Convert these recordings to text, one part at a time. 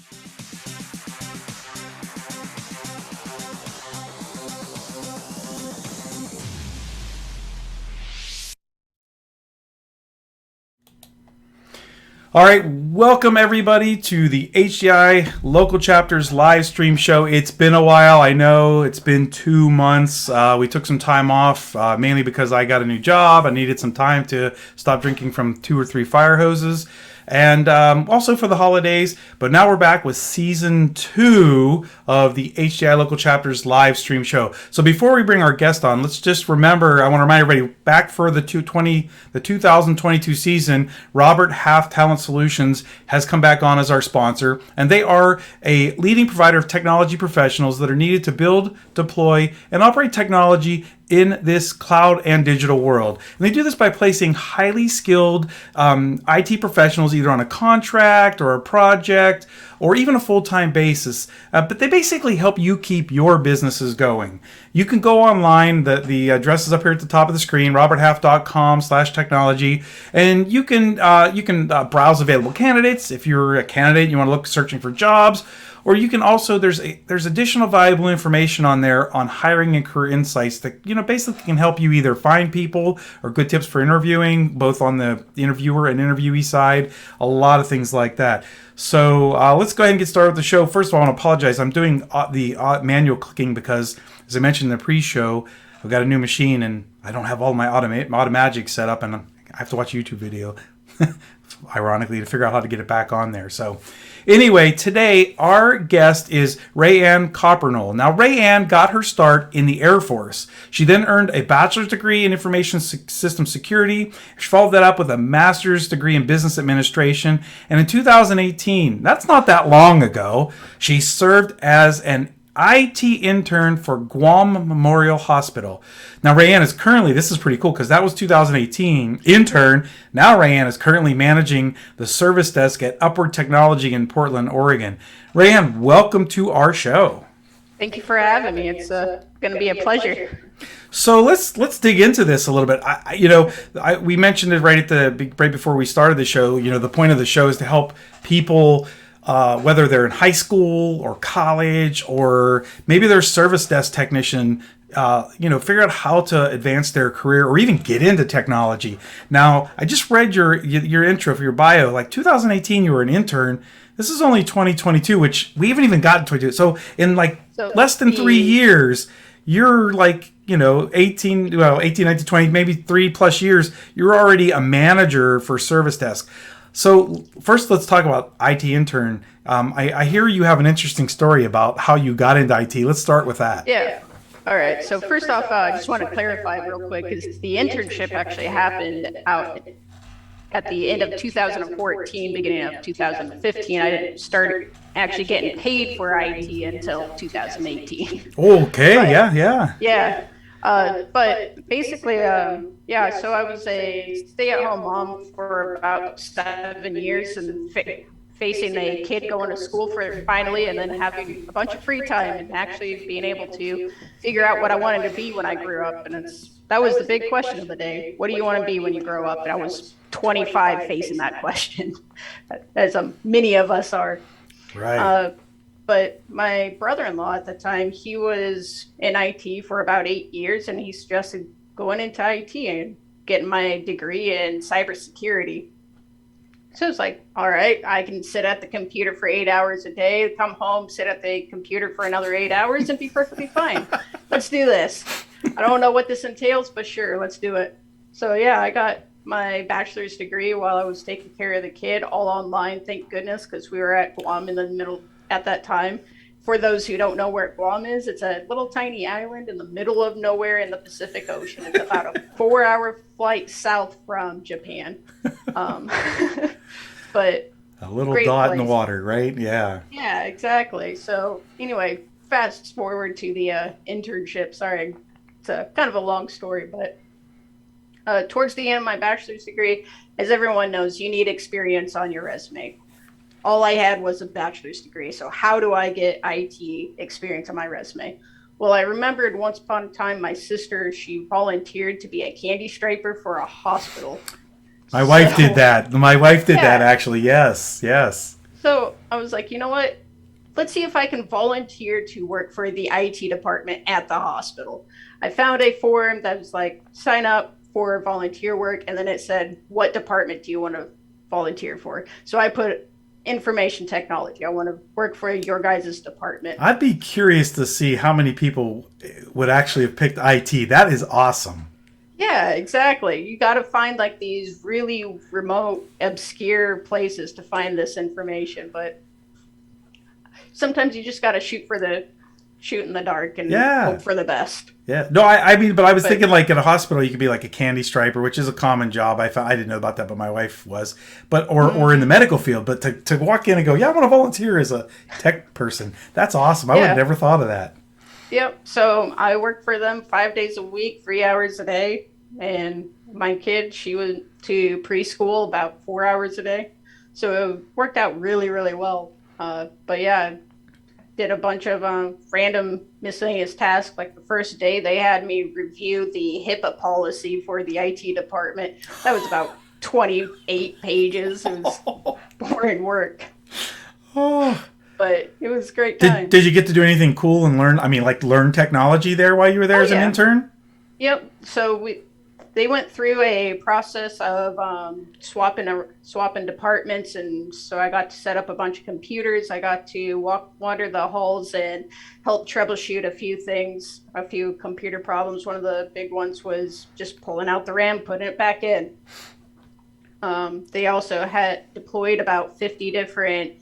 All right, welcome everybody to the HDI Local Chapters live stream show. It's been a while, I know. It's been 2 months. We took some time off, mainly because I got a new job. I needed some time to stop drinking from 2 or 3 fire hoses. And also for the holidays. But now we're back with season 2 of the HDI Local Chapters live stream show. So before we bring our guest on, let's just remember, I want to remind everybody, back for the 2022 season, Robert Half Talent Solutions has come back on as our sponsor. And they are a leading provider of technology professionals that are needed to build, deploy, and operate technology in this cloud and digital world. And they do this by placing highly skilled IT professionals either on a contract or a project or even a full-time basis. But they basically help you keep your businesses going. You can go online. The address is up here at the top of the screen, roberthalf.com/technology. And you can browse available candidates. If you're a candidate, you want to look searching for jobs. Or you can also, there's additional valuable information on there on hiring and career insights that, basically can help you either find people or good tips for interviewing, both on the interviewer and interviewee side, a lot of things like that. So let's go ahead and get started with the show. First of all, I want to apologize. I'm doing the manual clicking because, as I mentioned in the pre-show, I've got a new machine and I don't have all my Automagic set up, and I have to watch a YouTube video, ironically, to figure out how to get it back on there. So anyway, today our guest is Rae-Ann Coppernoll. Now, Rae-Ann got her start in the Air Force. She then earned a bachelor's degree in information system security. She followed that up with a master's degree in business administration. And in 2018, that's not that long ago, she served as an IT intern for Guam Memorial Hospital. Now, Rae-Ann is currently, this is pretty cool because that was 2018, intern. Now Rae-Ann is currently managing the service desk at Upward Technology in Portland, Oregon. Rae-Ann, welcome to our show. Thank you for having me. It's going to be a pleasure. So let's dig into this a little bit. We mentioned it right before we started the show. The point of the show is to help people, whether they're in high school or college, or maybe they're a service desk technician, figure out how to advance their career or even get into technology. Now, I just read your intro for your bio. Like 2018, you were an intern. This is only 2022, which we haven't even gotten to 22. So in less than 3 years, you're 18, 19, 20, maybe 3+ years, you're already a manager for service desk. So first, let's talk about IT intern. I hear you have an interesting story about how you got into IT. Let's start with that. Yeah. All right. So first off, I just want to clarify real quick, because the internship actually happened out at the end of 2014, beginning of 2015. I didn't start actually getting paid for IT until 2018. Okay. But, yeah. Yeah. But basically, so I was a stay-at-home mom for about 7 years, and facing a kid going to school for finally, and then having a bunch of free time and actually being able to figure out what I wanted to be when I grew up. And that was the big question of the day. What do you want to be when you grow up? And I was 25 facing that question, as many of us are. Right. But my brother-in-law at the time, he was in IT for about 8 years, and he suggested going into IT and getting my degree in cybersecurity. So it's like, all right, I can sit at the computer for 8 hours a day, come home, sit at the computer for another 8 hours, and be perfectly fine. Let's do this. I don't know what this entails, but sure, let's do it. So yeah, I got my bachelor's degree while I was taking care of the kid, all online, thank goodness, because we were at Guam in the middle at that time. For those who don't know where Guam is, it's a little tiny island in the middle of nowhere in the Pacific Ocean. It's about a 4-hour flight south from Japan. But a little dot in the water, right? Yeah. Yeah, exactly. So anyway, fast forward to the internship. Sorry, it's kind of a long story, but towards the end of my bachelor's degree, as everyone knows, you need experience on your resume. All I had was a bachelor's degree. So how do I get IT experience on my resume? Well, I remembered once upon a time, my sister, she volunteered to be a candy striper for a hospital. My wife did that. My wife did that, actually. Yes. So I was like, you know what? Let's see if I can volunteer to work for the IT department at the hospital. I found a form that was like, sign up for volunteer work. And then it said, what department do you want to volunteer for? So I put information technology. I want to work for your guys' department. I'd be curious to see how many people would actually have picked IT. That is awesome. Yeah, exactly. You got to find like these really remote, obscure places to find this information. But sometimes you just got to shoot in the dark and Yeah. hope for the best. Yeah. No, I mean, but I was But thinking like at a hospital, you could be like a candy striper, which is a common job. I found, I didn't know about that, but my wife was. But or in the medical field. But to walk in and go, yeah, I want to volunteer as a tech person. That's awesome. I would have yeah, never thought of that. yep. So I worked for them 5 days a week, 3 hours a day. And my kid, she went to preschool about 4 hours a day. So it worked out really, really well. But yeah, did a bunch of random miscellaneous tasks. Like the first day, they had me review the HIPAA policy for the IT department. That was about 28 pages. It was boring work, Oh. but it was a great Did time. did you get to do anything cool and learn? I mean, like learn technology there while you were there Oh as an yeah, intern? yep. So they went through a process of swapping departments, and so I got to set up a bunch of computers. I got to wander the halls and help troubleshoot a few things, a few computer problems. One of the big ones was just pulling out the RAM, putting it back in. They also had deployed about 50 different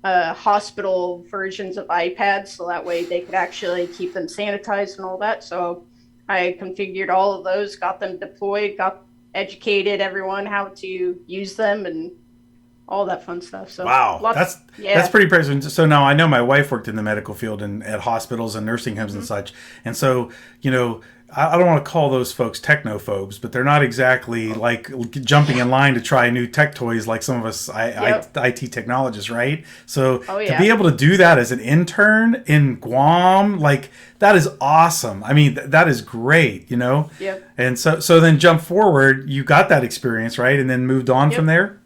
hospital versions of iPads, so that way they could actually keep them sanitized and all that. So I configured all of those, got them deployed, got educated everyone how to use them, and all that fun stuff. So Wow, lots, that's yeah, pretty impressive. So now I know my wife worked in the medical field and at hospitals and nursing homes and mm-hmm. such, and so you know I don't want to call those folks technophobes, but they're not exactly like jumping in line to try new tech toys like some of us Yep, IT technologists, right? So oh to be yeah, able to do that as an intern in Guam, like that is awesome. I mean, that is great, you know. yep, And so then jump forward, you got that experience, right, and then moved on from yep. there.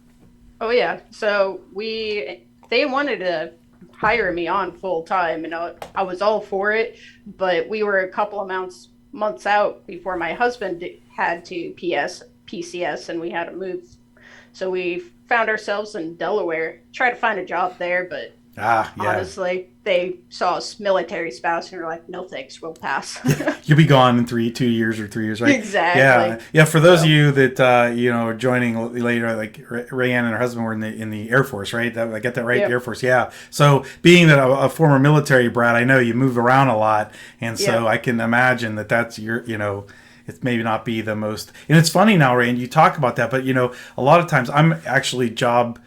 Oh yeah. So they wanted to hire me on full time, and I was all for it. But we were a couple of months out before my husband had to PCS, and we had to move. So we found ourselves in Delaware. Tried to find a job there, but Ah, yeah. honestly, they saw us military spouse and were like, "No thanks, we'll pass." You'll be gone in 2 years or 3 years, right? Exactly. Yeah, yeah. For those of So, you that are joining later, like Rae-Ann and her husband were in the Air Force, right? I get that right, the yep, Air Force. Yeah. So being that a former military brat, I know you move around a lot, and so yep, I can imagine that's your it's maybe not be the most. And it's funny now, Ray, and you talk about that, but a lot of times I'm actually job.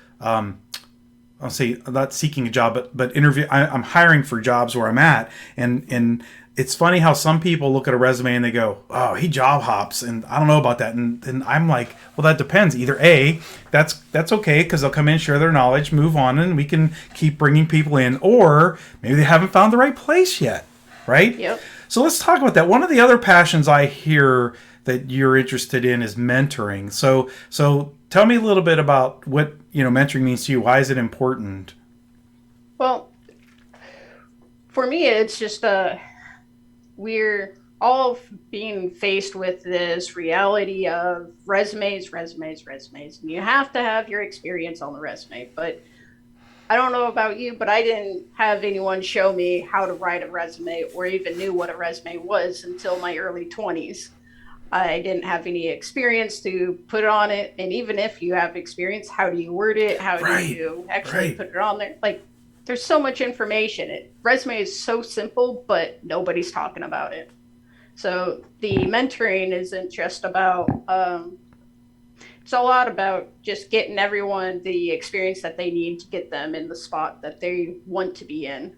I'll say I'm not seeking a job, but interview. I'm hiring for jobs where I'm at, and it's funny how some people look at a resume and they go, "Oh, he job hops," and I don't know about that. And I'm like, well, that depends. Either A, that's okay because they'll come in, share their knowledge, move on, and we can keep bringing people in, or maybe they haven't found the right place yet, right? yep. So let's talk about that. One of the other passions I hear that you're interested in is mentoring. So tell me a little bit about what mentoring means to you. Why is it important? Well, for me, it's just we're all being faced with this reality of resumes, resumes, resumes. And you have to have your experience on the resume. But I don't know about you, but I didn't have anyone show me how to write a resume or even knew what a resume was until my early 20s. I didn't have any experience to put on it. And even if you have experience, how do you word it? How do Right, you actually right. put it on there? Like, there's so much information. Resume is so simple, but nobody's talking about it. So the mentoring isn't just about, it's a lot about just getting everyone the experience that they need to get them in the spot that they want to be in.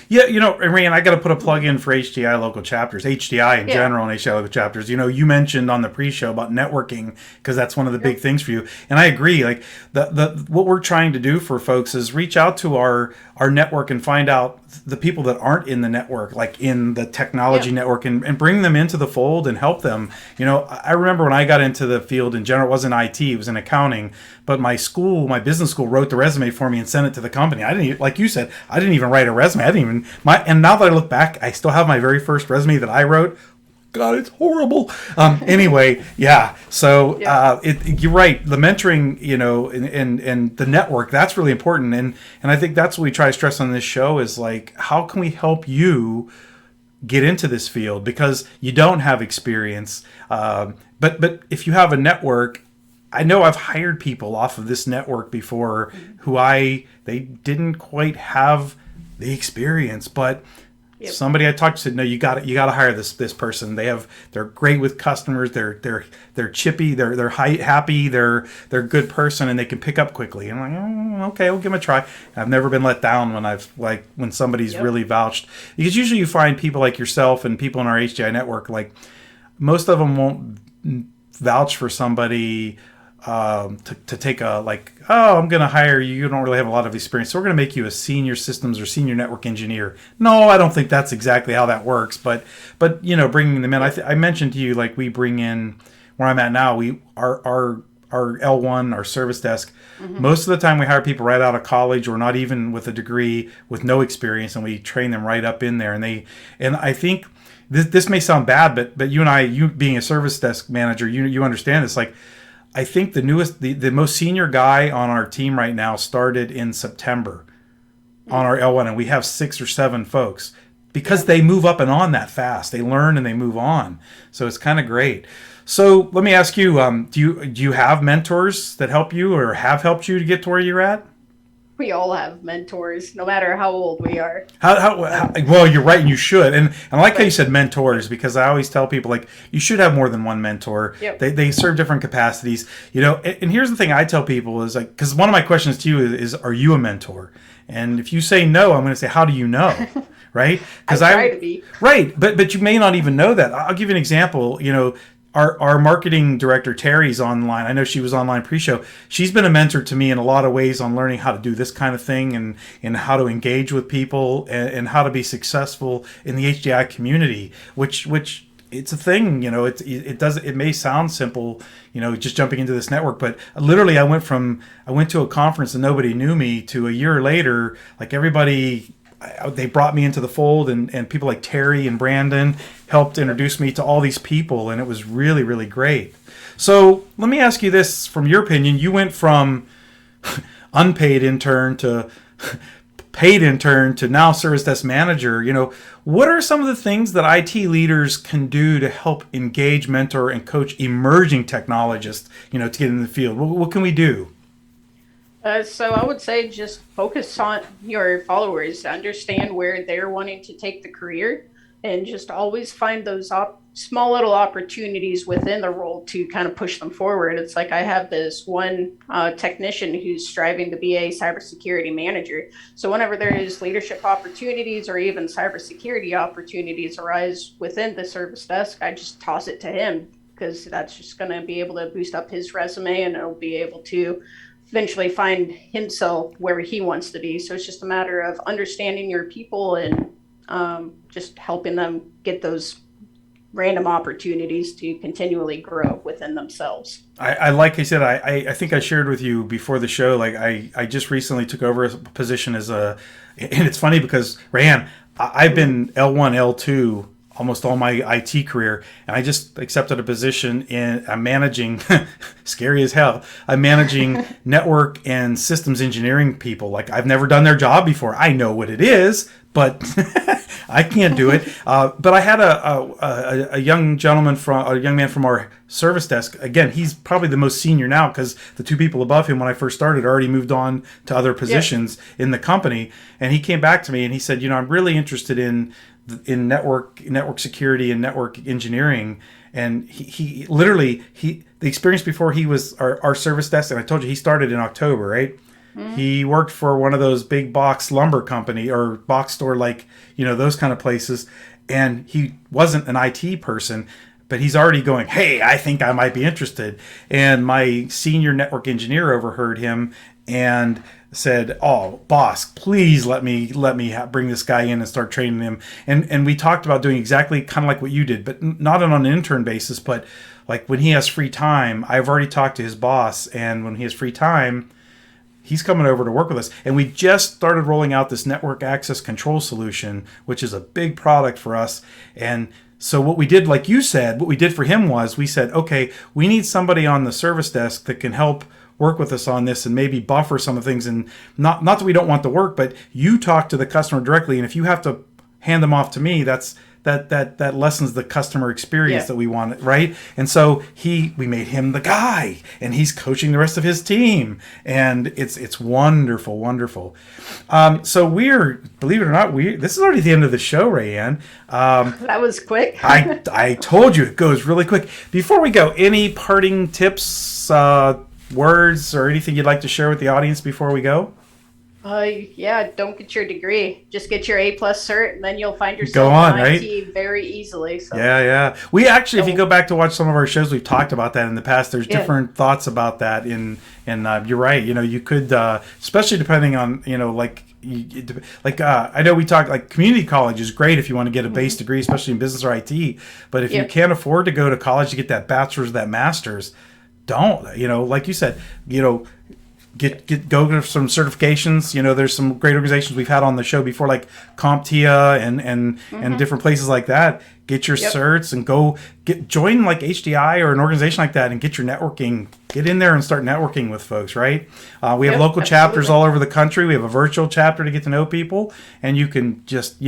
Yeah, Rae-Ann, I got to put a plug in for HDI local chapters, HDI in Yeah. general, and HDI local chapters. You mentioned on the pre-show about networking because that's one of the big things for you, and I agree. Like the what we're trying to do for folks is reach out to our network and find out the people that aren't in the network, like in the technology network, and bring them into the fold and help them. I remember when I got into the field in general, it wasn't IT, it was in accounting, but my business school wrote the resume for me and sent it to the company. I didn't, like you said, I didn't even write a resume. I didn't even and now that I look back, I still have my very first resume that I wrote. God, it's horrible. Anyway, yeah. So you're right. The mentoring, and the network, that's really important. And I think that's what we try to stress on this show is like, how can we help you get into this field because you don't have experience. But if you have a network, I know I've hired people off of this network before who they didn't quite have the experience, but somebody I talked to said, no, you got to hire this person. They're great with customers. They're chippy. They're happy. They're a good person, and they can pick up quickly. And I'm like, okay, we'll give them a try. I've never been let down when somebody's really vouched, because usually you find people like yourself and people in our HDI network, like most of them won't vouch for somebody to take I'm going to hire you. You don't really have a lot of experience, so we're going to make you a senior systems or senior network engineer. No, I don't think that's exactly how that works. But bringing them in, I mentioned to you, like, we bring in where I'm at now. Our L1, our service desk. Most of the time we hire people right out of college or not even with a degree, with no experience, and we train them right up in there. And I think this may sound bad, but you being a service desk manager, you understand this. Like, I think the most senior guy on our team right now started in September on our L1, and we have 6 or 7 folks because they move up and on that fast. They learn and they move on. So it's kind of great. So let me ask you, do you have mentors that help you or have helped you to get to where you're at? We all have mentors, no matter how old we are. How well, you're right, and you should. And I like how you said mentors, because I always tell people, like, you should have more than one mentor. Yep. They serve different capacities. And here's the thing I tell people is, like, because one of my questions to you is, are you a mentor? And if you say no, I'm going to say, how do you know? Right? Because I try to be. Right, but you may not even know that. I'll give you an example. Our marketing director, Terry's online. I know she was online pre-show. She's been a mentor to me in a lot of ways on learning how to do this kind of thing and how to engage with people and how to be successful in the HDI community, which it's a thing. It may sound simple, just jumping into this network, but literally I went to a conference and nobody knew me to a year later, like everybody. They brought me into the fold, and people like Terry and Brandon helped introduce me to all these people, and it was really, really great. So let me ask you this, from your opinion. You went from unpaid intern to paid intern to now service desk manager. What are some of the things that IT leaders can do to help engage, mentor, and coach emerging technologists, to get in the field? What can we do? So I would say just focus on your followers, understand where they're wanting to take the career, and just always find those small little opportunities within the role to kind of push them forward. It's like I have this one technician who's striving to be a cybersecurity manager. So whenever there is leadership opportunities or even cybersecurity opportunities arise within the service desk, I just toss it to him, because that's just going to be able to boost up his resume, and it'll be able to eventually find himself where he wants to be. So it's just a matter of understanding your people and just helping them get those random opportunities to continually grow within themselves. I like I said, I think I shared with you before the show, like I just recently took over a position and it's funny because, Rae-Ann, I've been L1, L2 almost all my IT career, and I just accepted a position I'm managing, scary as hell, I'm managing network and systems engineering people. Like, I've never done their job before. I know what it is, but I can't do it. But I had a young man from our service desk. Again, he's probably the most senior now, because the 2 people above him when I first started already moved on to other positions in the company. And he came back to me and he said, I'm really interested in network security and network engineering. And he literally the experience before he was our service desk, and I told you he started in October, right? He worked for one of those big box lumber company or box store, like, those kind of places. And he wasn't an IT person, but he's already going, hey, I think I might be interested. And my senior network engineer overheard him and said, oh, boss, please let me bring this guy in and start training him. And we talked about doing exactly kind of like what you did, but not on an intern basis, but like when he has free time. I've already talked to his boss, and when he has free time, he's coming over to work with us. And we just started rolling out this network access control solution, which is a big product for us. And so what we did, like you said, what we did for him was we said, okay, we need somebody on the service desk that can help work with us on this and maybe buffer some of the things. And not that we don't want the work, but you talk to the customer directly. And if you have to hand them off to me, that lessens the customer experience that we want, right? And so we made him the guy, and he's coaching the rest of his team, and it's wonderful, wonderful. So believe it or not, this is already the end of the show, Rae-Ann. That was quick. I told you it goes really quick. Before we go, any parting tips, words, or anything you'd like to share with the audience before we go? Don't get your degree. Just get your A+ cert, and then you'll find yourself go on, in right? IT very easily. So. Yeah. We actually, if you go back to watch some of our shows, we've talked about that in the past. There's different thoughts about that. And you're right. You could, especially depending on, I know we talked, like, community college is great if you want to get a base degree, especially in business or IT. But if you can't afford to go to college to get that bachelor's, that master's, don't. Like you said, go to some certifications. There's some great organizations we've had on the show before, like CompTIA and different places like that. Get your certs and join like HDI or an organization like that and get your networking. Get in there and start networking with folks, right? We have local chapters all over the country. We have a virtual chapter to get to know people, and you can just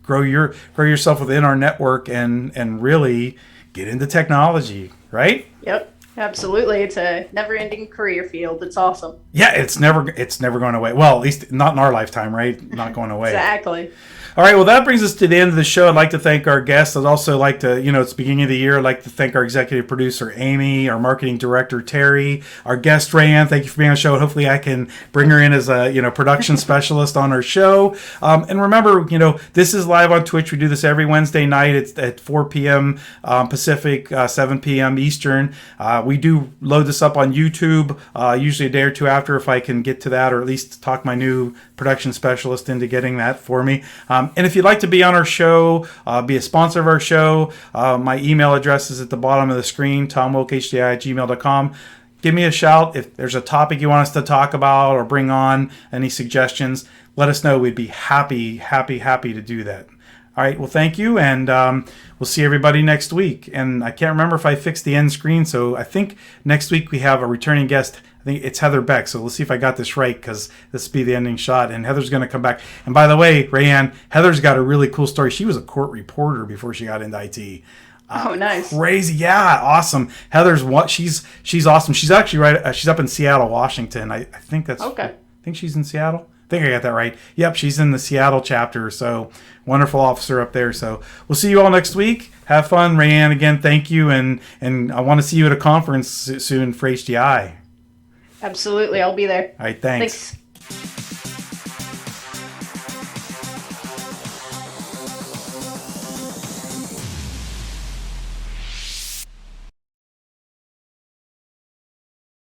grow yourself within our network and really get into technology, right? Yep. Absolutely. It's a never-ending career field. It's awesome. Yeah, it's never going away. Well, at least not in our lifetime, right? Not going away. Exactly. All right, well, that brings us to the end of the show. I'd like to thank our guests. I'd also like to, it's the beginning of the year. I'd like to thank our executive producer, Amy, our marketing director, Terry, our guest, Rae-Ann. Thank you for being on the show. Hopefully I can bring her in as a, production specialist on our show. And remember, this is live on Twitch. We do this every Wednesday night. It's at 4 p.m. Pacific, 7 p.m. Eastern. We do load this up on YouTube, usually a day or two after, if I can get to that, or at least talk my new production specialist into getting that for me. And if you'd like to be on our show, be a sponsor of our show, my email address is at the bottom of the screen, tomwilkhdi@gmail.com. Give me a shout. If there's a topic you want us to talk about or bring on, any suggestions, let us know. We'd be happy to do that. All right, well, thank you, and we'll see everybody next week. And I can't remember if I fixed the end screen, so I think next week we have a returning guest. I think it's Heather Beck, so we'll see if I got this right, because this will be the ending shot, and Heather's going to come back. And by the way, Rae-Ann, Heather's got a really cool story. She was a court reporter before she got into IT. Oh, nice. Crazy. Yeah, awesome. Heather's she's awesome. She's actually she's up in Seattle, Washington. I think that's okay. I think she's in Seattle. I think I got that right. Yep, she's in the Seattle chapter. So wonderful officer up there. So we'll see you all next week. Have fun, Rae-Ann. Again, thank you, and I want to see you at a conference soon for HDI. Absolutely, I'll be there. All right, thanks.